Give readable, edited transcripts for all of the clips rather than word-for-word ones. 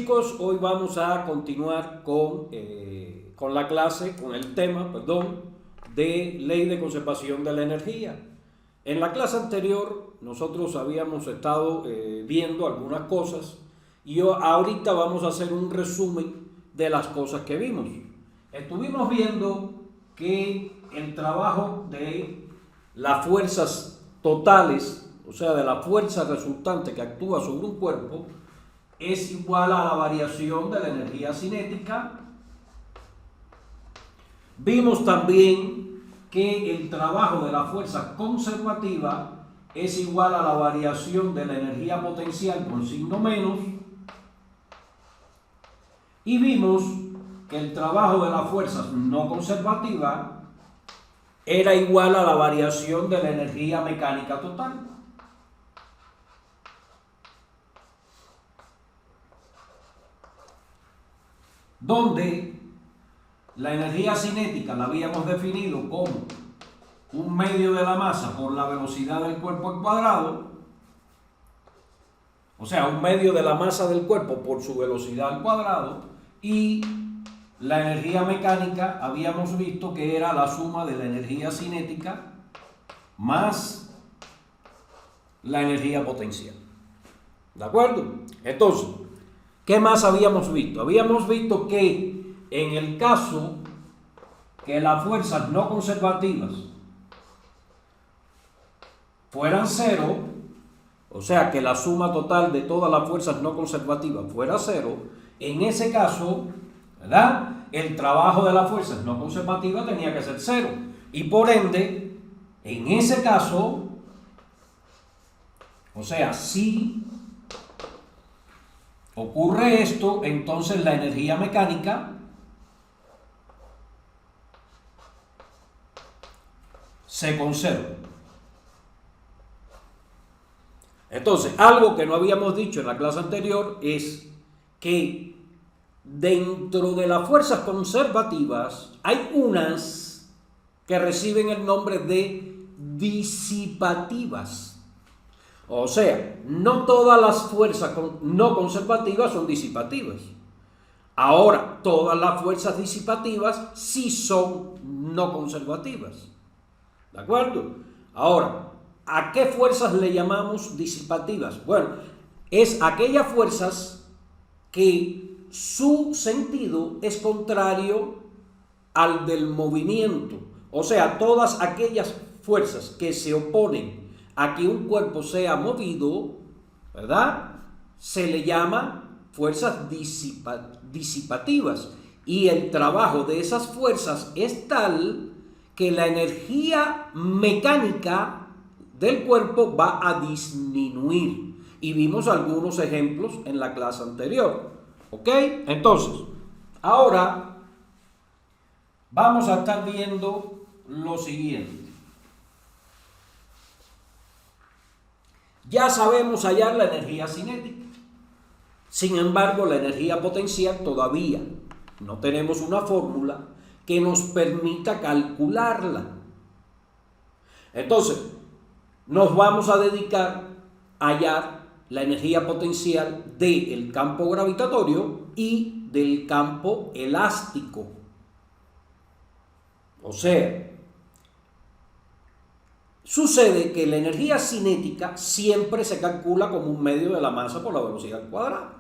chicos, hoy vamos a continuar con la clase, con el tema, de ley de conservación de la energía. En la clase anterior nosotros habíamos estado viendo algunas cosas y ahorita vamos a hacer un resumen de las cosas que vimos. Estuvimos viendo que el trabajo de las fuerzas totales, o sea, de la fuerza resultante que actúa sobre un cuerpo, es igual a la variación de la energía cinética. Vimos también que el trabajo de la fuerza conservativa es igual a la variación de la energía potencial con signo menos. Y vimos que el trabajo de las fuerzas no conservativas era igual a la variación de la energía mecánica total. Donde la energía cinética la habíamos definido como un medio de la masa por la velocidad del cuerpo al cuadrado, o sea, un medio de la masa del cuerpo por su velocidad al cuadrado, y la energía mecánica habíamos visto que era la suma de la energía cinética más la energía potencial. ¿De acuerdo? Entonces, ¿qué más habíamos visto? Habíamos visto que en el caso que las fuerzas no conservativas fueran cero, o sea que la suma total de todas las fuerzas no conservativas fuera cero, en ese caso, ¿verdad?, el trabajo de las fuerzas no conservativas tenía que ser cero. Y por ende, en ese caso, o sea, si ocurre esto, entonces la energía mecánica se conserva. Entonces, algo que no habíamos dicho en la clase anterior es que dentro de las fuerzas conservativas hay unas que reciben el nombre de disipativas. O sea, no todas las fuerzas no conservativas son disipativas. Ahora, todas las fuerzas disipativas sí son no conservativas. ¿De acuerdo? Ahora, ¿a qué fuerzas le llamamos disipativas? Bueno, es aquellas fuerzas que su sentido es contrario al del movimiento. O sea, todas aquellas fuerzas que se oponen a que un cuerpo sea movido, ¿verdad?, se le llama fuerzas disipativas. Y el trabajo de esas fuerzas es tal que la energía mecánica del cuerpo va a disminuir. Y vimos algunos ejemplos en la clase anterior. ¿Ok? Entonces, ahora vamos a estar viendo lo siguiente. Ya sabemos hallar la energía cinética. Sin embargo, la energía potencial todavía no tenemos una fórmula que nos permita calcularla. Entonces, nos vamos a dedicar a hallar la energía potencial del campo gravitatorio y del campo elástico. O sea, sucede que la energía cinética siempre se calcula como un medio de la masa por la velocidad al cuadrado.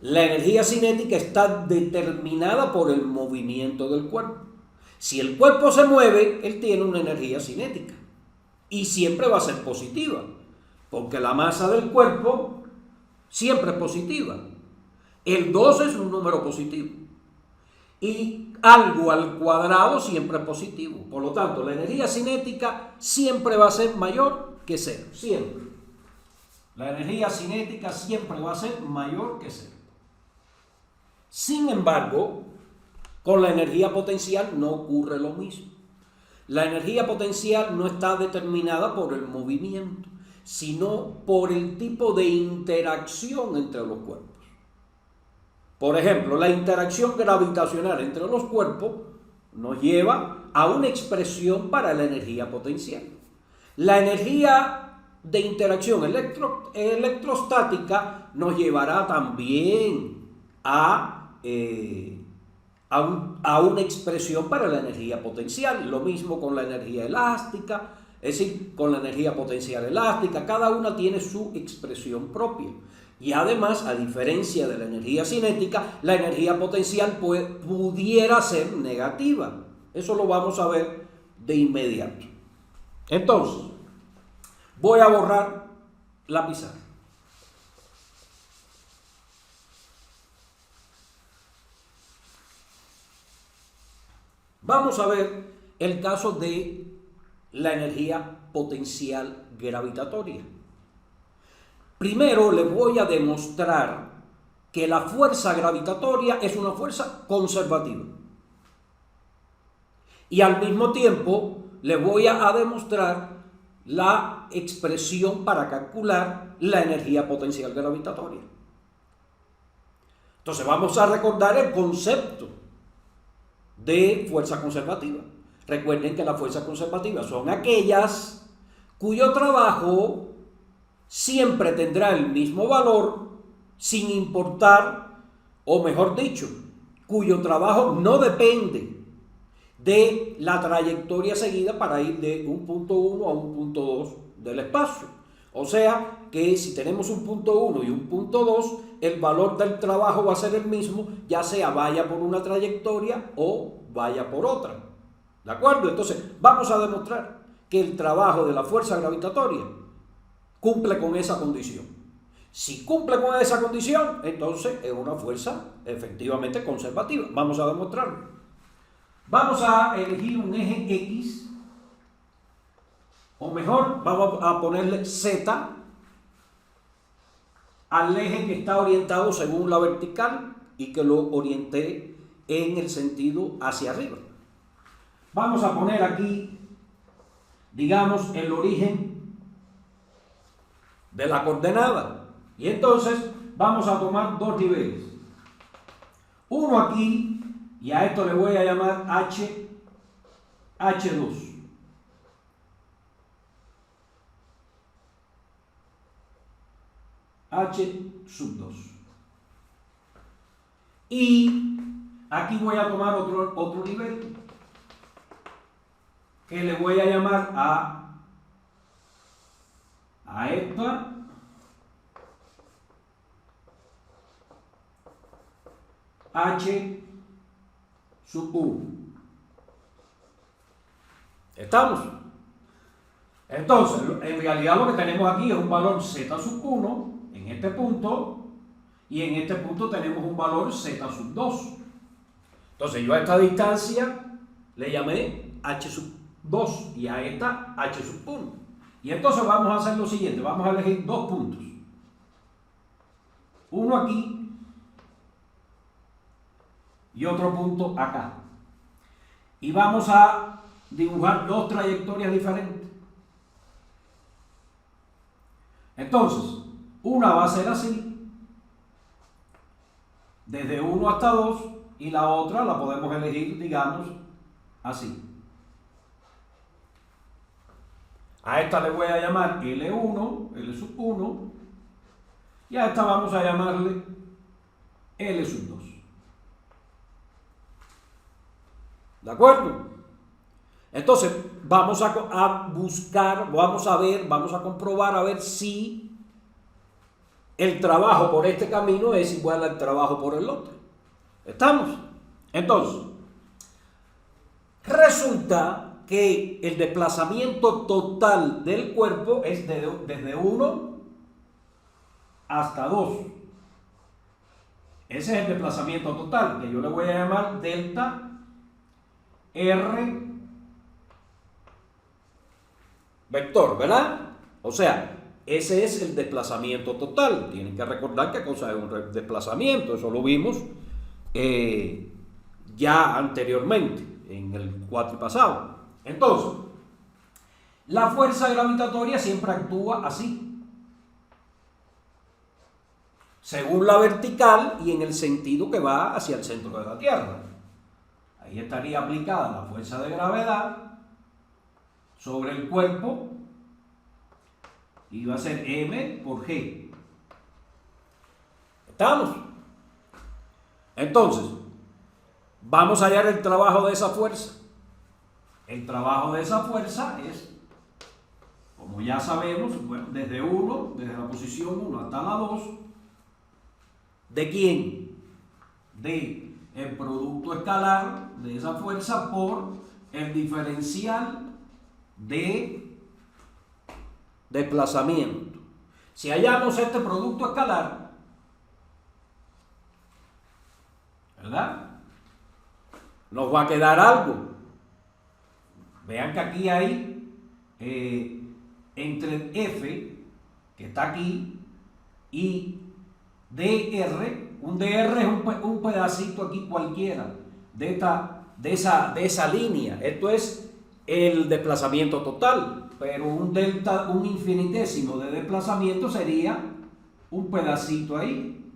La energía cinética está determinada por el movimiento del cuerpo. Si el cuerpo se mueve, él tiene una energía cinética y siempre va a ser positiva, porque la masa del cuerpo siempre es positiva. El 2 es un número positivo y algo al cuadrado siempre es positivo. Por lo tanto, la energía cinética siempre va a ser mayor que cero. Siempre. La energía cinética siempre va a ser mayor que cero. Sin embargo, con la energía potencial no ocurre lo mismo. La energía potencial no está determinada por el movimiento, sino por el tipo de interacción entre los cuerpos. Por ejemplo, la interacción gravitacional entre los cuerpos nos lleva a una expresión para la energía potencial. La energía de interacción electrostática nos llevará también a una expresión para la energía potencial. Lo mismo con la energía elástica, es decir, con la energía potencial elástica, cada una tiene su expresión propia. Y además, a diferencia de la energía cinética, la energía potencial pudiera ser negativa. Eso lo vamos a ver de inmediato. Entonces, voy a borrar la pizarra. Vamos a ver el caso de la energía potencial gravitatoria. Primero les voy a demostrar que la fuerza gravitatoria es una fuerza conservativa. Y al mismo tiempo les voy a demostrar la expresión para calcular la energía potencial gravitatoria. Entonces vamos a recordar el concepto de fuerza conservativa. Recuerden que las fuerzas conservativas son aquellas cuyo trabajo siempre tendrá el mismo valor sin importar, o mejor dicho, cuyo trabajo no depende de la trayectoria seguida para ir de un punto 1 a un punto 2 del espacio. O sea que si tenemos un punto 1 y un punto 2, el valor del trabajo va a ser el mismo, ya sea vaya por una trayectoria o vaya por otra. ¿De acuerdo? Entonces vamos a demostrar que el trabajo de la fuerza gravitatoria cumple con esa condición. Si cumple con esa condición, entonces es una fuerza efectivamente conservativa. Vamos a demostrarlo. Vamos a elegir un eje X, o mejor, vamos a ponerle Z al eje que está orientado según la vertical y que lo orienté en el sentido hacia arriba. Vamos a poner aquí, digamos, el origen de la coordenada. Y entonces vamos a tomar dos niveles. Uno aquí, y a esto le voy a llamar H2. H sub 2. Y aquí voy a tomar otro nivel que le voy a llamar a esta H sub 1. ¿Estamos? Entonces, en realidad lo que tenemos aquí es un valor Z sub 1 en este punto, y en este punto tenemos un valor Z sub 2. Entonces yo a esta distancia le llamé H sub 2 y a esta H sub 1. Y entonces vamos a hacer lo siguiente, vamos a elegir dos puntos. Uno aquí y otro punto acá. Y vamos a dibujar dos trayectorias diferentes. Entonces, una va a ser así, desde 1 hasta 2, y la otra la podemos elegir, digamos, así. A esta le voy a llamar L1, L sub 1, y a esta vamos a llamarle L sub 2. ¿De acuerdo? Entonces, vamos a buscar, vamos a ver, vamos a comprobar a ver si el trabajo por este camino es igual al trabajo por el otro. ¿Estamos? Entonces, resulta que el desplazamiento total del cuerpo es desde 1 hasta 2. Ese es el desplazamiento total, que yo le voy a llamar delta R vector, ¿verdad? O sea, ese es el desplazamiento total. Tienen que recordar qué cosa es un desplazamiento. Eso lo vimos ya anteriormente, en el cuatripasado. Entonces, la fuerza gravitatoria siempre actúa así, según la vertical y en el sentido que va hacia el centro de la Tierra. Ahí estaría aplicada la fuerza de gravedad sobre el cuerpo y va a ser M por G. ¿Estamos? Entonces, vamos a hallar el trabajo de esa fuerza. El trabajo de esa fuerza es, como ya sabemos, bueno, desde la posición 1 hasta la 2, ¿de quién? De el producto escalar de esa fuerza por el diferencial de desplazamiento. Si hallamos este producto escalar, ¿verdad?, nos va a quedar algo. Vean que aquí hay entre F, que está aquí, y DR. Un DR es un pedacito aquí cualquiera de esa línea. Esto es el desplazamiento total, pero un delta, un infinitésimo de desplazamiento sería un pedacito ahí,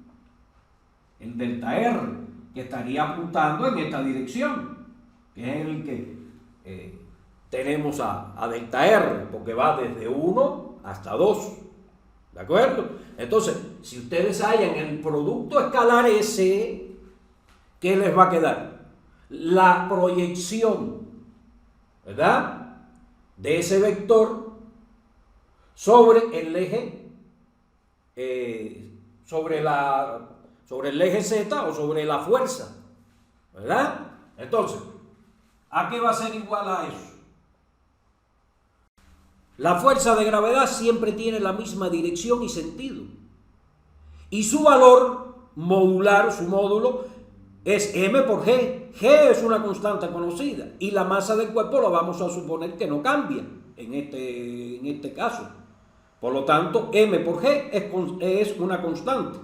el delta R, que estaría apuntando en esta dirección, que es el que tenemos a delta R, porque va desde 1 hasta 2. ¿De acuerdo? Entonces, si ustedes hallan el producto escalar ese, ¿qué les va a quedar? La proyección, ¿verdad?, de ese vector sobre el eje, sobre el eje Z o sobre la fuerza, ¿verdad? Entonces, ¿a qué va a ser igual a eso? La fuerza de gravedad siempre tiene la misma dirección y sentido. Y su valor modular, su módulo, es m por g. G es una constante conocida. Y la masa del cuerpo lo vamos a suponer que no cambia en este caso. Por lo tanto, m por g es una constante.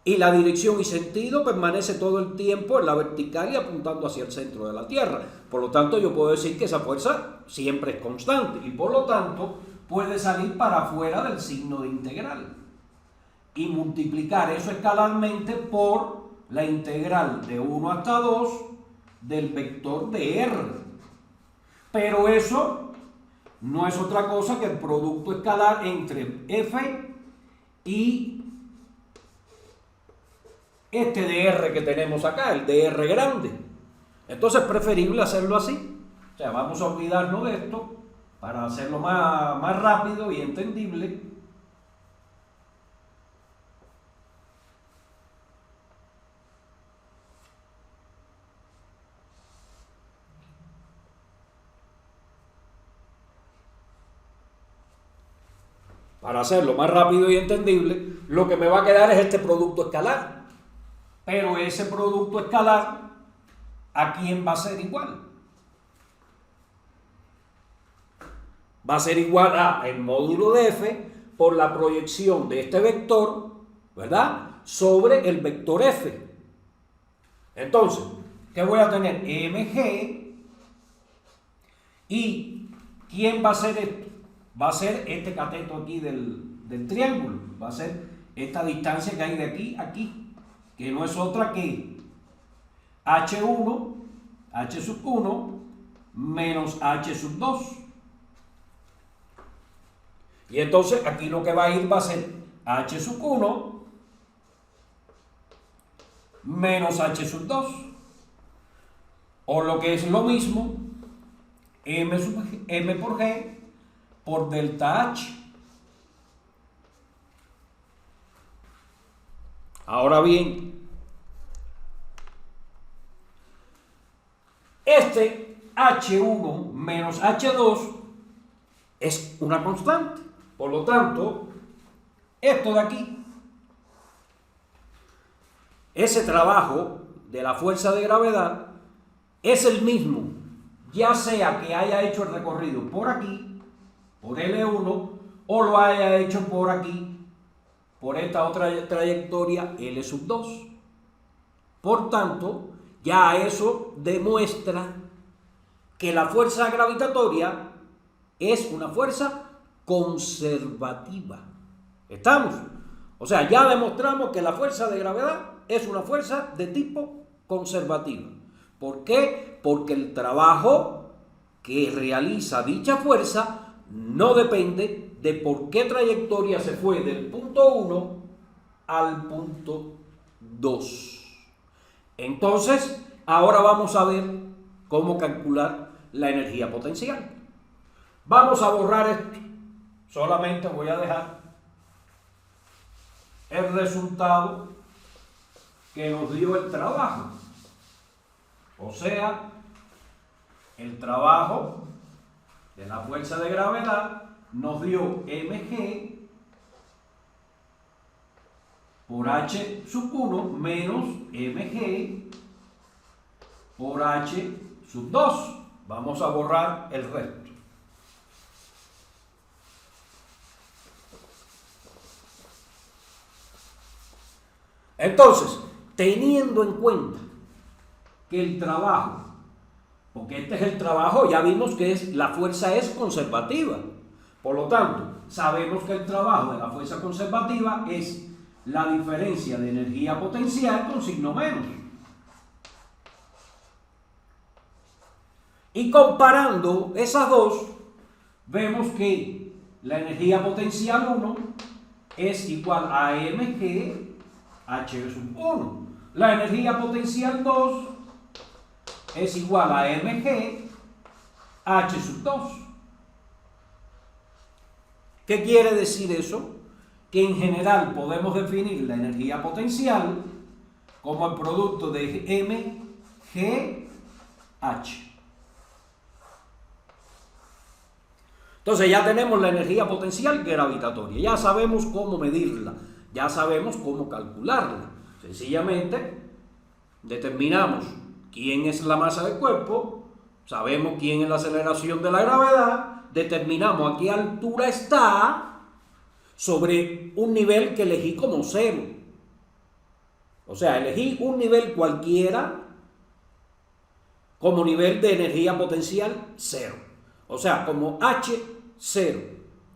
Y la dirección y sentido permanece todo el tiempo en la vertical y apuntando hacia el centro de la Tierra. Por lo tanto, yo puedo decir que esa fuerza siempre es constante y por lo tanto puede salir para afuera del signo de integral y multiplicar eso escalarmente por la integral de 1 hasta 2 del vector de R. Pero eso no es otra cosa que el producto escalar entre F y este dr que tenemos acá, el dr grande. Entonces es preferible hacerlo así. O sea, vamos a olvidarnos de esto para hacerlo más rápido y entendible. Para hacerlo más rápido y entendible, lo que me va a quedar es este producto escalar. Pero ese producto escalar, ¿a quién va a ser igual? Va a ser igual a el módulo de F por la proyección de este vector, ¿verdad?, sobre el vector F. Entonces, ¿qué voy a tener? mg. ¿Y quién va a ser esto? Va a ser este cateto aquí del triángulo. Va a ser esta distancia que hay de aquí a aquí, que no es otra que H1, H sub 1, menos H sub 2. Y entonces aquí lo que va a ir va a ser H sub 1 menos H sub 2. O lo que es lo mismo, M por G por delta H. Ahora bien, este H1 menos H2 es una constante. Por lo tanto, esto de aquí, ese trabajo de la fuerza de gravedad es el mismo, ya sea que haya hecho el recorrido por aquí, por L1, o lo haya hecho por aquí, por esta otra trayectoria L sub 2. Por tanto, ya eso demuestra que la fuerza gravitatoria es una fuerza conservativa. ¿Estamos? O sea, ya demostramos que la fuerza de gravedad es una fuerza de tipo conservativa. ¿Por qué? Porque el trabajo que realiza dicha fuerza no depende de por qué trayectoria se fue del punto 1 al punto 2. Entonces, ahora vamos a ver cómo calcular la energía potencial. Vamos a borrar esto. Solamente voy a dejar el resultado que nos dio el trabajo. O sea, el trabajo de la fuerza de gravedad nos dio mg por h sub 1 menos mg por h sub 2. Vamos a borrar el resto. Entonces, teniendo en cuenta que el trabajo, porque este es el trabajo, ya vimos que la fuerza es conservativa. Por lo tanto, sabemos que el trabajo de la fuerza conservativa es la diferencia de energía potencial con signo menos. Y comparando esas dos, vemos que la energía potencial 1 es igual a mg h sub 1. La energía potencial 2 es igual a mg h sub 2. ¿Qué quiere decir eso? Que en general podemos definir la energía potencial como el producto de mg h. Entonces ya tenemos la energía potencial gravitatoria, ya sabemos cómo medirla, ya sabemos cómo calcularla. Sencillamente determinamos quién es la masa del cuerpo, sabemos quién es la aceleración de la gravedad, determinamos a qué altura está sobre un nivel que elegí como 0. O sea, elegí un nivel cualquiera como nivel de energía potencial 0. O sea, como H0,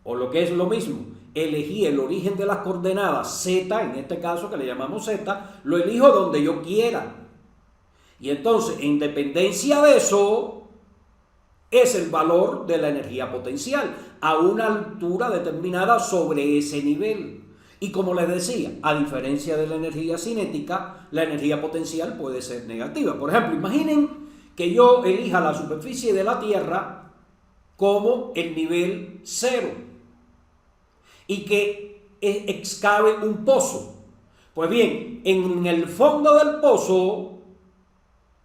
o lo que es lo mismo, elegí el origen de las coordenadas Z, en este caso que le llamamos Z, lo elijo donde yo quiera. Y entonces, en dependencia de eso, es el valor de la energía potencial a una altura determinada sobre ese nivel. Y como les decía, a diferencia de la energía cinética, la energía potencial puede ser negativa. Por ejemplo, imaginen que yo elija la superficie de la Tierra como el nivel 0 y que excave un pozo. Pues bien, en el fondo del pozo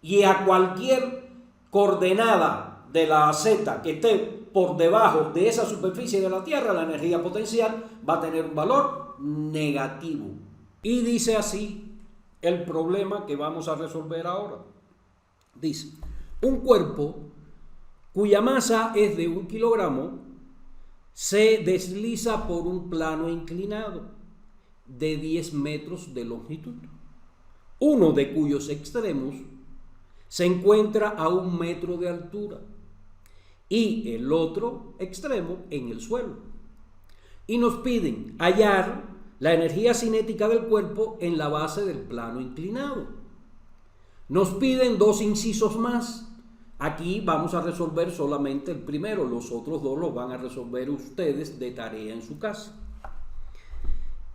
y a cualquier coordenada de la Z que esté por debajo de esa superficie de la Tierra, la energía potencial va a tener un valor negativo. Y dice así el problema que vamos a resolver ahora. Dice, un cuerpo cuya masa es de 1 kilogramo se desliza por un plano inclinado de 10 metros de longitud, uno de cuyos extremos se encuentra a 1 metro de altura y el otro extremo en el suelo. Y nos piden hallar la energía cinética del cuerpo en la base del plano inclinado. Nos piden 2 incisos más. Aquí vamos a resolver solamente el primero, los otros 2 los van a resolver ustedes de tarea en su casa.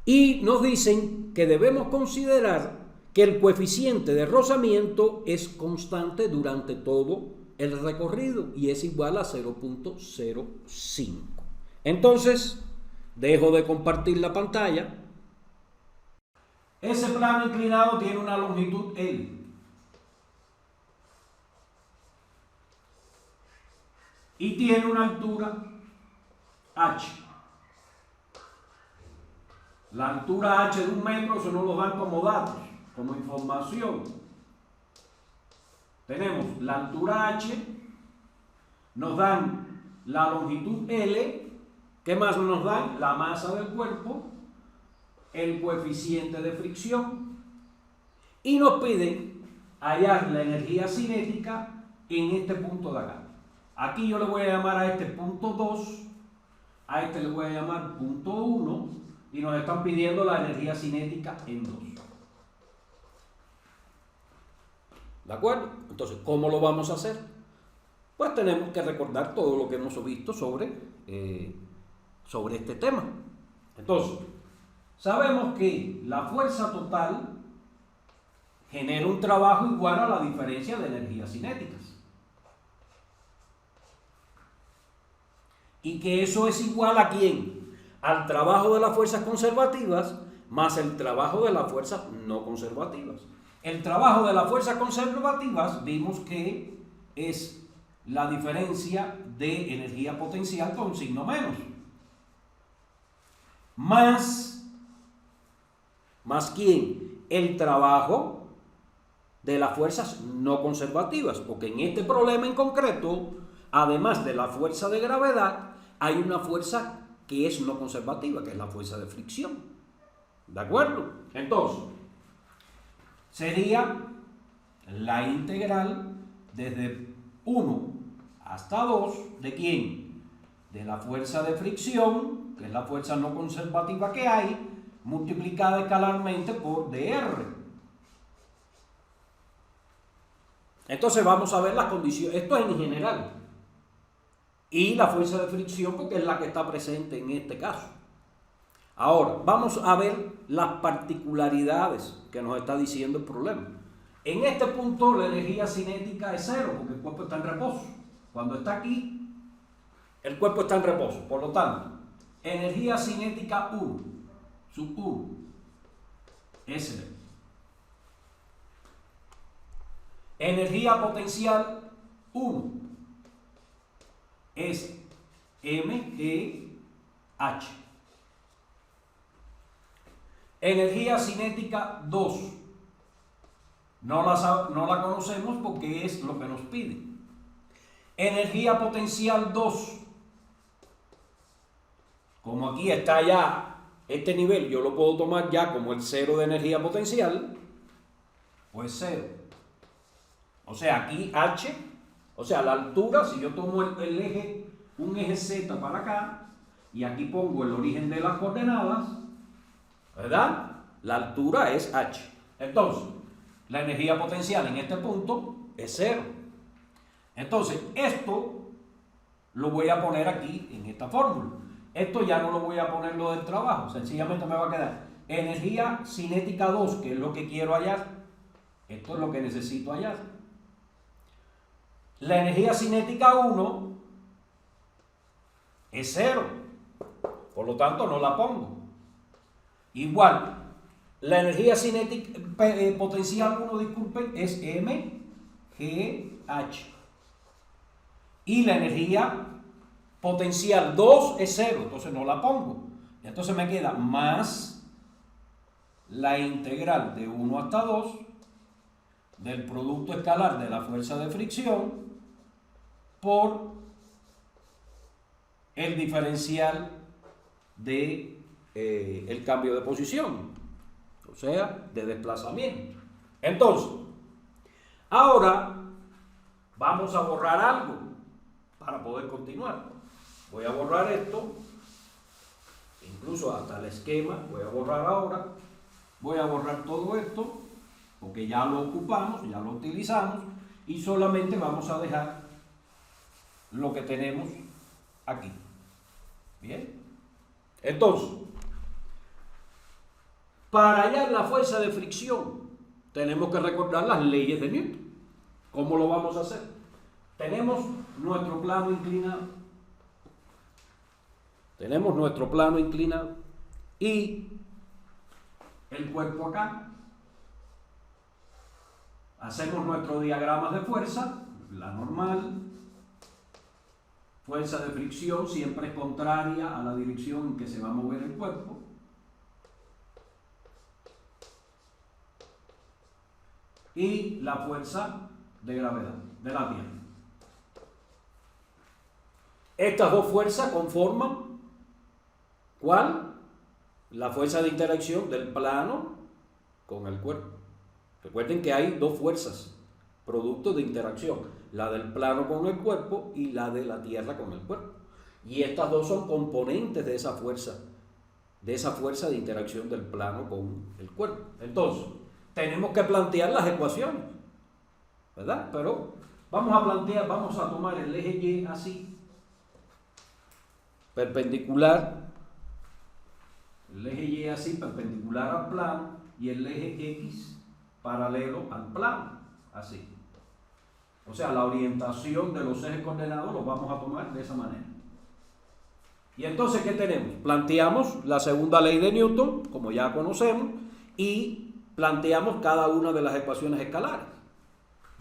Y nos dicen que debemos considerar que el coeficiente de rozamiento es constante durante todo el recorrido y es igual a 0.05. Entonces, dejo de compartir la pantalla. Ese plano inclinado tiene una longitud L. Y tiene una altura H. La altura H de 1 metro, eso nos lo dan como datos, como información. Tenemos la altura H, nos dan la longitud L, ¿qué más nos dan? La masa del cuerpo, el coeficiente de fricción, y nos piden hallar la energía cinética en este punto de acá. Aquí yo le voy a llamar a este punto 2, a este le voy a llamar punto 1, y nos están pidiendo la energía cinética en 2. ¿De acuerdo? Entonces, ¿cómo lo vamos a hacer? Pues tenemos que recordar todo lo que hemos visto sobre este tema. Entonces, sabemos que la fuerza total genera un trabajo igual a la diferencia de energías cinéticas. Y que eso es igual ¿a quién? Al trabajo de las fuerzas conservativas más el trabajo de las fuerzas no conservativas. El trabajo de las fuerzas conservativas vimos que es la diferencia de energía potencial con signo menos. Más ¿quién? El trabajo de las fuerzas no conservativas, porque en este problema en concreto, además de la fuerza de gravedad, hay una fuerza que es no conservativa, que es la fuerza de fricción. ¿De acuerdo? Entonces, sería la integral desde 1 hasta 2, ¿de quién? De la fuerza de fricción, que es la fuerza no conservativa que hay, multiplicada escalarmente por dr. Entonces vamos a ver las condiciones, esto es en general, y la fuerza de fricción porque es la que está presente en este caso. Ahora, vamos a ver las particularidades que nos está diciendo el problema. En este punto la energía cinética es cero porque el cuerpo está en reposo. Cuando está aquí, el cuerpo está en reposo. Por lo tanto, energía cinética 1, sub 1, es cero. Energía potencial 1 es mgh. Energía cinética 2 no la conocemos porque es lo que nos pide. Energía potencial 2, como aquí está ya este nivel, yo lo puedo tomar ya como el cero de energía potencial, pues cero. O sea, aquí h, o sea, la altura, si yo tomo el eje, un eje z para acá, y aquí pongo el origen de las coordenadas, ¿verdad? La altura es h. Entonces, la energía potencial en este punto es cero. Entonces, esto lo voy a poner aquí en esta fórmula. Esto ya no lo voy a poner lo del trabajo, sencillamente me va a quedar energía cinética 2, que es lo que quiero hallar. Esto es lo que necesito hallar. La energía cinética 1 es cero, por lo tanto no la pongo. Igual, la energía cinética potencial 1, disculpen, es mgh. Y la energía potencial 2 es 0, entonces no la pongo. Entonces me queda más la integral de 1 hasta 2 del producto escalar de la fuerza de fricción por el diferencial de el cambio de posición, o sea, de desplazamiento. Entonces, ahora vamos a borrar algo para poder continuar. Voy a borrar esto, incluso hasta el esquema, voy a borrar ahora, voy a borrar todo esto, porque ya lo ocupamos, ya lo utilizamos, y solamente vamos a dejar lo que tenemos aquí. Bien, entonces, para hallar la fuerza de fricción, tenemos que recordar las leyes de Newton. ¿Cómo lo vamos a hacer? Tenemos nuestro plano inclinado. Tenemos nuestro plano inclinado y el cuerpo acá. Hacemos nuestros diagramas de fuerza, la normal. Fuerza de fricción siempre es contraria a la dirección en que se va a mover el cuerpo. Y la fuerza de gravedad de la Tierra. Estas dos fuerzas conforman ¿cuál? La fuerza de interacción del plano con el cuerpo. Recuerden que hay dos fuerzas, producto de interacción, la del plano con el cuerpo y la de la Tierra con el cuerpo. Y estas dos son componentes de esa fuerza de interacción del plano con el cuerpo. Entonces, tenemos que plantear las ecuaciones, ¿verdad? Pero vamos a tomar el eje Y así, perpendicular, el eje Y así, perpendicular al plano, y el eje X paralelo al plano, así. O sea, la orientación de los ejes coordenados los vamos a tomar de esa manera. Y entonces, ¿qué tenemos? Planteamos la segunda ley de Newton, como ya conocemos, y planteamos cada una de las ecuaciones escalares.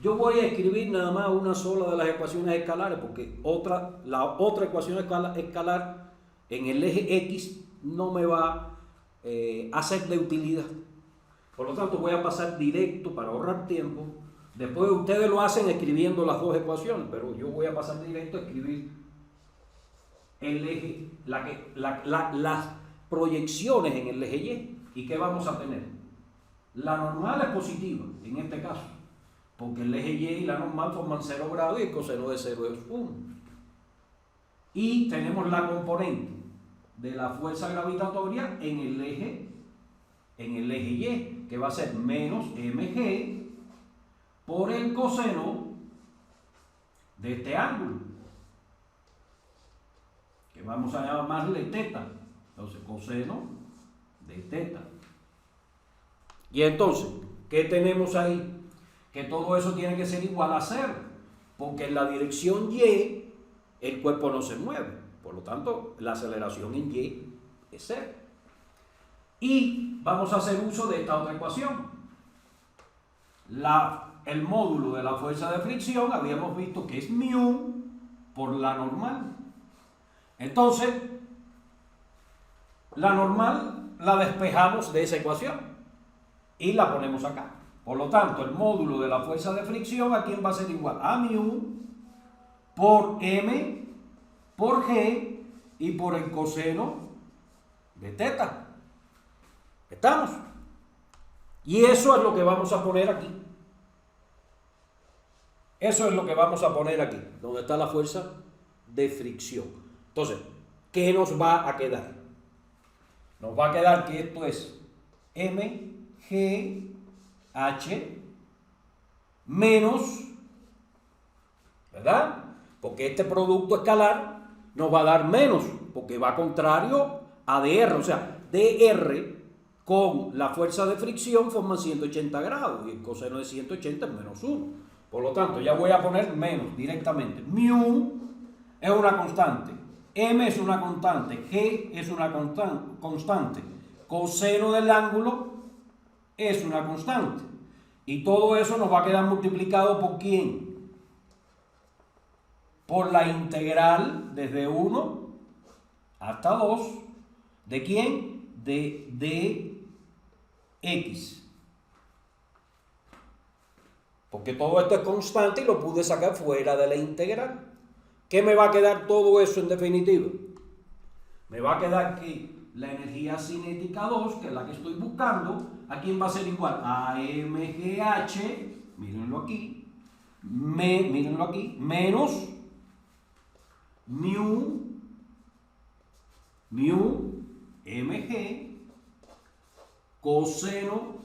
Yo voy a escribir nada más una sola de las ecuaciones escalares, porque la otra ecuación escalar en el eje X no me va a ser de utilidad. Por lo tanto, voy a pasar directo para ahorrar tiempo. Después ustedes lo hacen escribiendo las dos ecuaciones, pero yo voy a pasar directo a escribir el eje, las proyecciones en el eje Y. ¿Y qué vamos a tener? La normal es positiva, en este caso, porque el eje Y y la normal forman 0 grados y el coseno de 0 es 1. Y tenemos la componente de la fuerza gravitatoria en el eje Y, que va a ser menos mg por el coseno de este ángulo, que vamos a llamarle teta. Entonces, coseno de teta. Y entonces, ¿qué tenemos ahí? Que todo eso tiene que ser igual a 0, porque en la dirección Y el cuerpo no se mueve. Por lo tanto, la aceleración en Y es 0. Y vamos a hacer uso de esta otra ecuación. El módulo de la fuerza de fricción habíamos visto que es μ por la normal. Entonces, la normal la despejamos de esa ecuación y la ponemos acá. Por lo tanto, el módulo de la fuerza de fricción, ¿a quién va a ser igual? A μ por m por g y por el coseno de teta. ¿Estamos? Y eso es lo que vamos a poner aquí. Eso es lo que vamos a poner aquí, donde está la fuerza de fricción. Entonces, ¿qué nos va a quedar? Nos va a quedar que esto es mgh menos, ¿verdad? Porque este producto escalar nos va a dar menos, porque va contrario a dr. O sea, dr con la fuerza de fricción forman 180 grados y el coseno de 180 es menos 1. Por lo tanto, ya voy a poner menos directamente. Mu es una constante, m es una constante, g es una constante, coseno del ángulo es una constante. Y todo eso nos va a quedar multiplicado ¿por quién? Por la integral desde 1 hasta 2. ¿De quién? De x. Porque todo esto es constante y lo pude sacar fuera de la integral. ¿Qué me va a quedar todo eso en definitiva? Me va a quedar que la energía cinética 2, que es la que estoy buscando, ¿a quién va a ser igual? A mgh, mírenlo aquí, menos mu mg coseno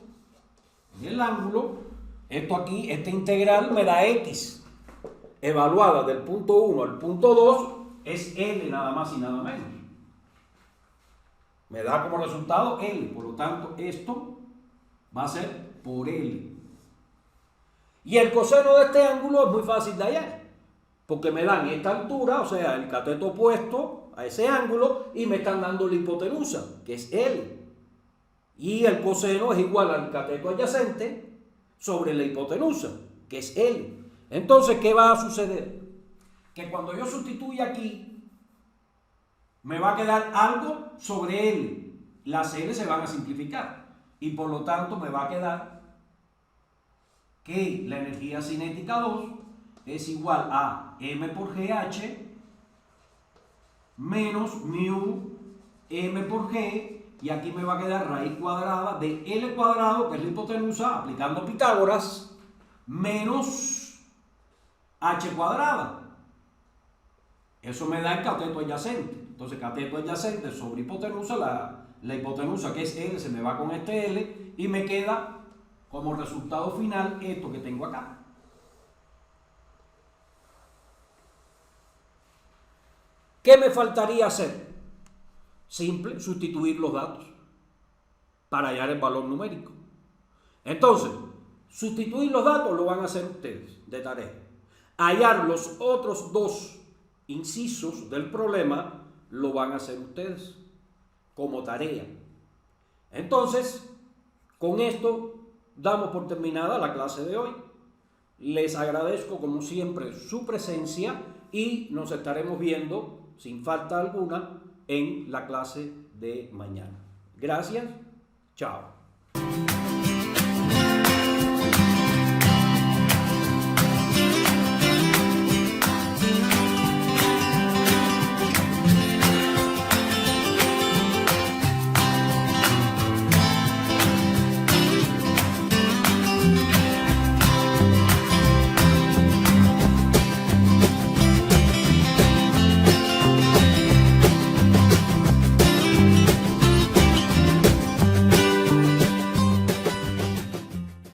del ángulo. Esto aquí, esta integral me da x, evaluada del punto 1 al punto 2, es L nada más y nada menos. Me da como resultado L, por lo tanto esto va a ser por L. Y el coseno de este ángulo es muy fácil de hallar, porque me dan esta altura, o sea, el cateto opuesto a ese ángulo, y me están dando la hipotenusa, que es L. Y el coseno es igual al cateto adyacente sobre la hipotenusa, que es L. Entonces, ¿qué va a suceder? Que cuando yo sustituya aquí, me va a quedar algo sobre L. Las L se van a simplificar. Y por lo tanto, me va a quedar que la energía cinética 2 es igual a m por gh menos mu m por g. Y aquí me va a quedar raíz cuadrada de L cuadrado, que es la hipotenusa, aplicando Pitágoras, menos H cuadrada. Eso me da el cateto adyacente. Entonces, cateto adyacente sobre hipotenusa, la hipotenusa que es L se me va con este L y me queda como resultado final esto que tengo acá. ¿Qué me faltaría hacer? Simple, sustituir los datos para hallar el valor numérico. Entonces, Sustituir los datos lo van a hacer ustedes de tarea. Hallar los otros dos incisos del problema lo van a hacer ustedes como tarea. Entonces, con esto damos por terminada la clase de hoy. Les agradezco como siempre su presencia y nos estaremos viendo sin falta alguna en la clase de mañana. Gracias, chao.